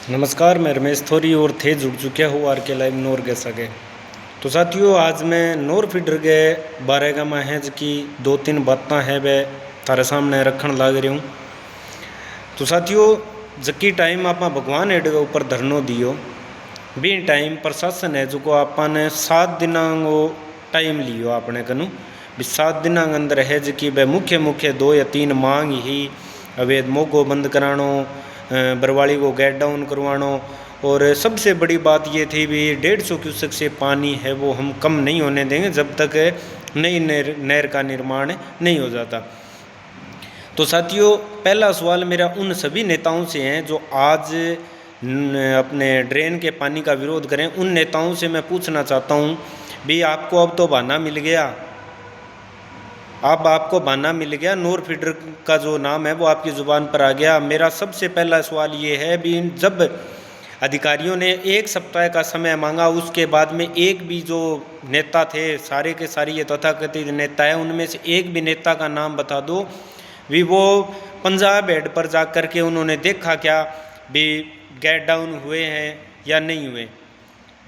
नमस्कार, मैं रमेश थोरी और थे जुड़ चुके हो आर के लाइव नोर के सके। तो साथियों, आज मैं नोर फीडर के बारे में है की दो तीन बातें है वे थारे सामने रखन लाग रही हूँ। तो साथियों, जकी टाइम आप भगवान एड के ऊपर धरनो दियो भी टाइम प्रशासन है जो आपने 7 दिन वो टाइम लियो अपने कनु भी 7 दिन के अंदर है जी वह मुख्य 2 या 3 मांग ही अवैध मोगो बंद करानो, बरवाली को गेट डाउन करवानो। और सबसे बड़ी बात ये थी भी 150 क्यूसेक से पानी है वो हम कम नहीं होने देंगे जब तक नई नहर का निर्माण नहीं हो जाता। तो साथियों, पहला सवाल मेरा उन सभी नेताओं से है जो आज अपने ड्रेन के पानी का विरोध करें। उन नेताओं से मैं पूछना चाहता हूँ भी आपको अब तो बहाना मिल गया, अब आपको बहाना मिल गया, नोर फीडर का जो नाम है वो आपकी ज़ुबान पर आ गया। मेरा सबसे पहला सवाल ये है भी जब अधिकारियों ने 1 सप्ताह का समय मांगा उसके बाद में एक भी जो नेता थे, सारे के सारे ये तथाकथित नेता है, उनमें से एक भी नेता का नाम बता दो भी वो पंजाब हेड पर जा कर के उन्होंने देखा क्या भी गेट डाउन हुए हैं या नहीं हुए।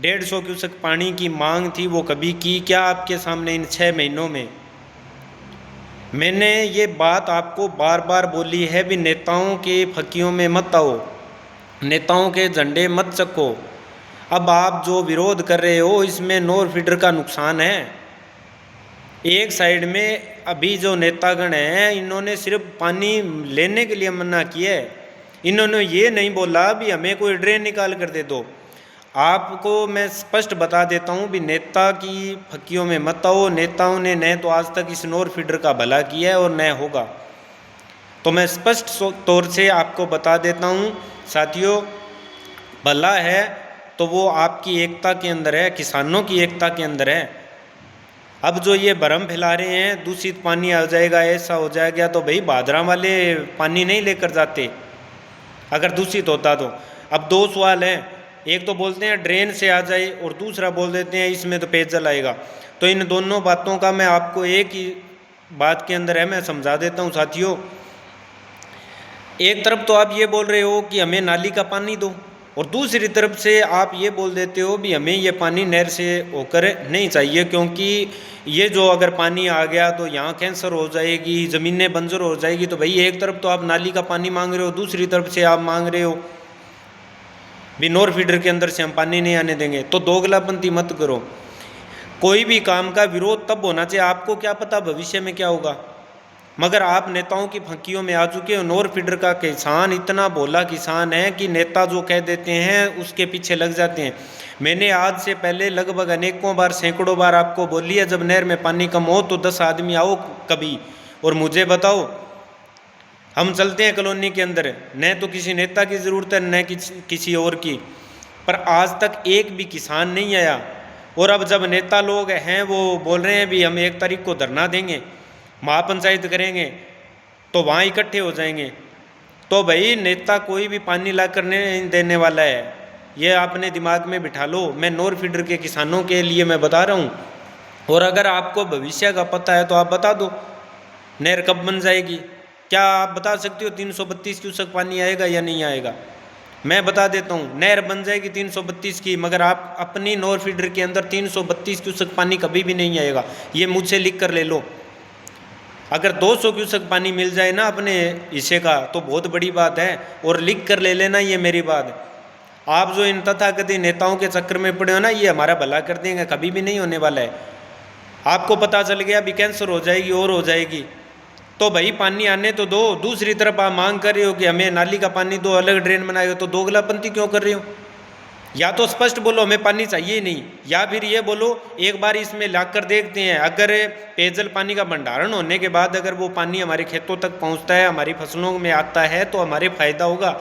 150 क्यूसेक पानी की मांग थी वो कभी की क्या आपके सामने इन 6 महीनों में? मैंने ये बात आपको बार बार बोली है भी नेताओं के फकियों में मत आओ, नेताओं के झंडे मत चको। अब आप जो विरोध कर रहे हो इसमें नोर फीडर का नुकसान है। एक साइड में अभी जो नेतागण हैं इन्होंने सिर्फ पानी लेने के लिए मना किया है, इन्होंने ये नहीं बोला भी हमें कोई ड्रेन निकाल कर दे दो। आपको मैं स्पष्ट बता देता हूँ भी नेता की फकियों में मत आओ। नेताओं ने न तो आज तक इस नोर फीडर का भला किया है और न होगा। तो मैं स्पष्ट तौर से आपको बता देता हूँ साथियों, भला है तो वो आपकी एकता के अंदर है, किसानों की एकता के अंदर है। अब जो ये भरम फैला रहे हैं दूषित पानी आ जाएगा, ऐसा हो जाएगा, तो भाई भादरा वाले पानी नहीं लेकर जाते अगर दूषित होता तो। अब 2 सवाल हैं, एक तो बोलते हैं ड्रेन से आ जाए और दूसरा बोल देते हैं इसमें तो पेयजल आएगा। तो इन दोनों बातों का मैं आपको एक ही बात के अंदर है मैं समझा देता हूँ साथियों। एक तरफ तो आप ये बोल रहे हो कि हमें नाली का पानी दो और दूसरी तरफ से आप ये बोल देते हो भी हमें ये पानी नहर से होकर नहीं चाहिए क्योंकि ये जो अगर पानी आ गया तो यहाँ कैंसर हो जाएगी, ज़मीनें बंजर हो जाएगी। तो भाई एक तरफ तो आप नाली का पानी मांग रहे हो, दूसरी तरफ से आप मांग रहे हो भी नोर फीडर के अंदर से हम पानी नहीं आने देंगे। तो दोगलापंती मत करो। कोई भी काम का विरोध तब होना चाहिए, आपको क्या पता भविष्य में क्या होगा, मगर आप नेताओं की फंकियों में आ चुके हो। नोर फीडर का किसान इतना भोला किसान है कि नेता जो कह देते हैं उसके पीछे लग जाते हैं। मैंने आज से पहले लगभग अनेकों बार, सैकड़ों बार आपको बोली है जब नहर में पानी कम हो तो 10 आदमी आओ कभी और मुझे बताओ, हम चलते हैं कॉलोनी के अंदर। न तो किसी नेता की ज़रूरत है न किसी और की, पर आज तक एक भी किसान नहीं आया। और अब जब नेता लोग हैं वो बोल रहे हैं भी हम 1 तारीख को धरना देंगे, महापंचायत करेंगे, तो वहाँ इकट्ठे हो जाएंगे। तो भाई नेता कोई भी पानी ला कर नहीं देने वाला है, ये आपने दिमाग में बिठा लो। मैं नोर फीडर के किसानों के लिए मैं बता रहा हूँ। और अगर आपको भविष्य का पता है तो आप बता दो नहर कब बन जाएगी। क्या आप बता सकते हो 332 क्यूसेक पानी आएगा या नहीं आएगा? मैं बता देता हूँ नहर बन जाएगी 332 की, मगर आप अपनी नोर फीडर के अंदर 332 क्यूसेक पानी कभी भी नहीं आएगा। ये मुझसे लिख कर ले लो। अगर 200 क्यूसेक पानी मिल जाए ना अपने हिस्से का तो बहुत बड़ी बात है, और लिख कर ले लेना ये मेरी बात। आप जो इन तथाकथित नेताओं के चक्कर में पड़े हो ना, ये हमारा भला कर देंगे, कभी भी नहीं होने वाला है। आपको पता चल गया भी कैंसर हो जाएगी और हो जाएगी, तो भाई पानी आने तो दो। दूसरी तरफ आप मांग कर रहे हो कि हमें नाली का पानी दो, अलग ड्रेन बनाएगा, तो दोगलापंती क्यों कर रहे हो? या तो स्पष्ट बोलो हमें पानी चाहिए ही नहीं, या फिर ये बोलो एक बार इसमें लाकर देखते हैं, अगर पेयजल पानी का भंडारण होने के बाद अगर वो पानी हमारे खेतों तक पहुंचता है, हमारी फसलों में आता है तो हमारे फ़ायदा होगा।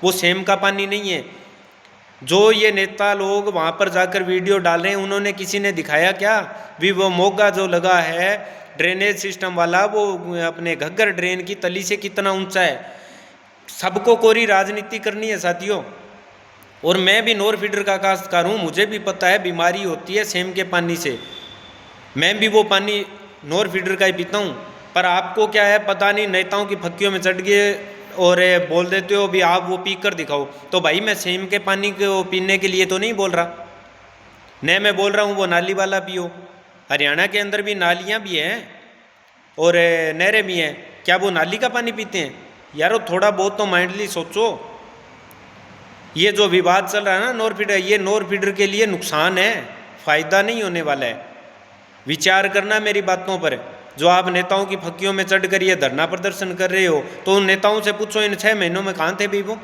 वो सेम का पानी नहीं है। जो ये नेता लोग वहाँ पर जाकर वीडियो डाल रहे हैं, उन्होंने किसी ने दिखाया क्या भी वो मोगा जो लगा है ड्रेनेज सिस्टम वाला, वो अपने घग्गर ड्रेन की तली से कितना ऊंचा है? सबको कोरी राजनीति करनी है साथियों। और मैं भी नोर फीडर का काश्तकार हूँ, मुझे भी पता है बीमारी होती है सेम के पानी से, मैं भी वो पानी नोर फीडर का ही पीता हूँ। पर आपको क्या है पता नहीं, नेताओं की फक्कियों में चढ़ गए और बोल देते हो भी आप वो पी कर दिखाओ। तो भाई मैं सेम के पानी को पीने के लिए तो नहीं बोल रहा, न मैं बोल रहा हूँ वो नाली वाला पियो। हरियाणा के अंदर भी नालियाँ भी हैं और नहरें भी हैं, क्या वो नाली का पानी पीते हैं? यारो थोड़ा बहुत तो माइंडली सोचो। ये जो विवाद चल रहा है ना नोर फीडर, ये नोर फीडर के लिए नुकसान है, फ़ायदा नहीं होने वाला है। विचार करना मेरी बातों पर। जो आप नेताओं की फक्कियों में चढ़ कर ये धरना प्रदर्शन कर रहे हो, तो उन नेताओं से पूछो इन 6 महीनों में कहाँ थे भी वो?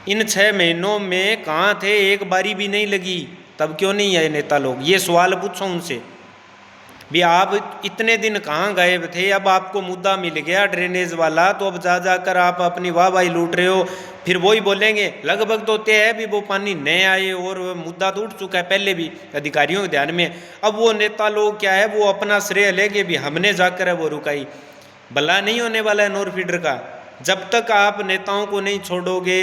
इन 6 महीनों में कहाँ थे? एक बारी भी नहीं लगी, तब क्यों नहीं आए नेता लोग? ये सवाल पूछो उनसे भी आप इतने दिन कहाँ गायब थे? अब आपको मुद्दा मिल गया ड्रेनेज वाला, तो अब जा जाकर आप अपनी वाहवाही लूट रहे हो। फिर वही बोलेंगे लगभग तो तय है भी वो पानी नहीं आए और मुद्दा तो उठ चुका है पहले भी अधिकारियों के ध्यान में। अब वो नेता लोग क्या है, वो अपना श्रेय लेंगे भी हमने जाकर है वो रुकाई। भला नहीं होने वाला है नोर फीडर का, जब तक आप नेताओं को नहीं छोड़ोगे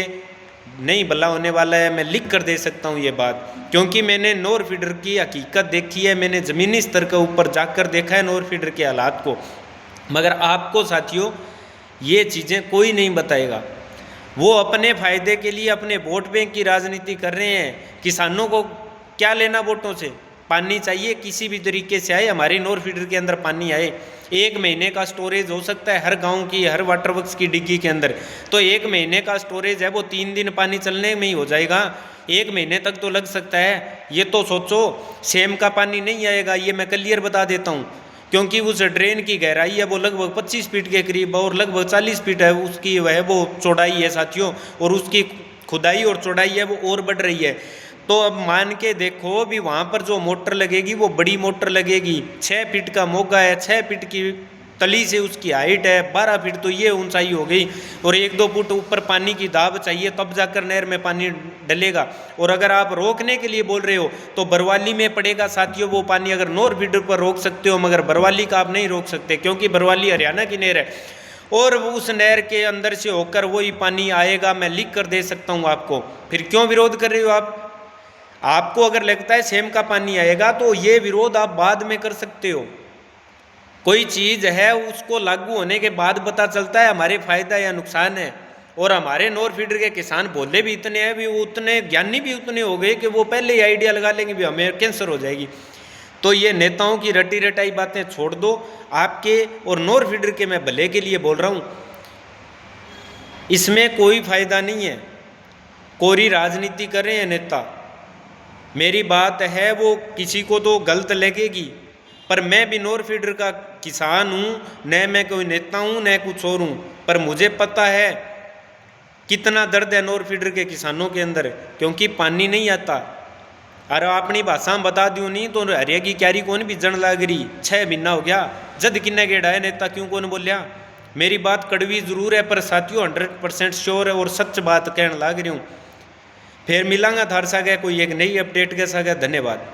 नहीं भला होने वाला है। मैं लिख कर दे सकता हूँ ये बात, क्योंकि मैंने नोर फीडर की हकीकत देखी है, मैंने ज़मीनी स्तर के ऊपर जाकर देखा है नोर फीडर के हालात को। मगर आपको साथियों ये चीज़ें कोई नहीं बताएगा। वो अपने फ़ायदे के लिए अपने वोट बैंक की राजनीति कर रहे हैं। किसानों को क्या लेना वोटों से? पानी चाहिए, किसी भी तरीके से आए, हमारी नोर फीडर के अंदर पानी आए। 1 महीने का स्टोरेज हो सकता है हर गांव की, हर वाटर वर्क्स की डिग्गी के अंदर। तो 1 महीने का स्टोरेज है, वो 3 दिन पानी चलने में ही हो जाएगा। 1 महीने तक तो लग सकता है। ये तो सोचो, सेम का पानी नहीं आएगा, ये मैं क्लियर बता देता हूँ। क्योंकि उस ड्रेन की गहराई है वो लगभग 25 फीट के करीब और लगभग 40 फीट है उसकी वह वो चौड़ाई है साथियों, और उसकी खुदाई और चौड़ाई है वो और बढ़ रही है। तो अब मान के देखो भी वहाँ पर जो मोटर लगेगी वो बड़ी मोटर लगेगी। 6 फीट का मोगा है, 6 फीट की तली से उसकी हाइट है, 12 फीट तो ये ऊंचाई हो गई, और 1-2 फुट ऊपर पानी की दाब चाहिए तब जाकर नहर में पानी डलेगा। और अगर आप रोकने के लिए बोल रहे हो तो बरवाली में पड़ेगा साथियों वो पानी। अगर नोर फीडर पर रोक सकते हो, मगर बरवाली का आप नहीं रोक सकते, क्योंकि बरवाली हरियाणा की नहर है और उस नहर के अंदर से होकर वही पानी आएगा। मैं लिख कर दे सकता हूँ आपको। फिर क्यों विरोध कर रहे हो आप? आपको अगर लगता है सेम का पानी आएगा तो ये विरोध आप बाद में कर सकते हो। कोई चीज़ है उसको लागू होने के बाद पता चलता है हमारे फायदा या नुकसान है। और हमारे नोर फीडर के किसान भोले भी इतने हैं, भी उतने ज्ञानी भी उतने हो गए कि वो पहले ही आइडिया लगा लेंगे भी हमें कैंसर हो जाएगी। तो ये नेताओं की रटी रटाई बातें छोड़ दो। आपके और नोर फीडर के मैं भले के लिए बोल रहा हूँ, इसमें कोई फायदा नहीं है। कोरी राजनीति कर रहे हैं नेता। मेरी बात है वो किसी को तो गलत लगेगी, पर मैं भी नोर फीडर का किसान हूँ, न मैं कोई नेता हूँ न कुछ और हूँ। पर मुझे पता है कितना दर्द है नोर फीडर के किसानों के अंदर, क्योंकि पानी नहीं आता। अरे अपनी भाषा में बता दूँ नहीं तो हरिया की क्यारी कौन भी जन लाग रही। 6 महीना हो गया, जद किन्ने गेड़ा है नेता क्यों कौन बोलिया। मेरी बात कड़वी ज़रूर है पर साथियों 100% श्योर है और सच बात कहने लाग रही हूँ। फिर मिलांगा थार सागे कोई एक नई अपडेट के सागे। धन्यवाद।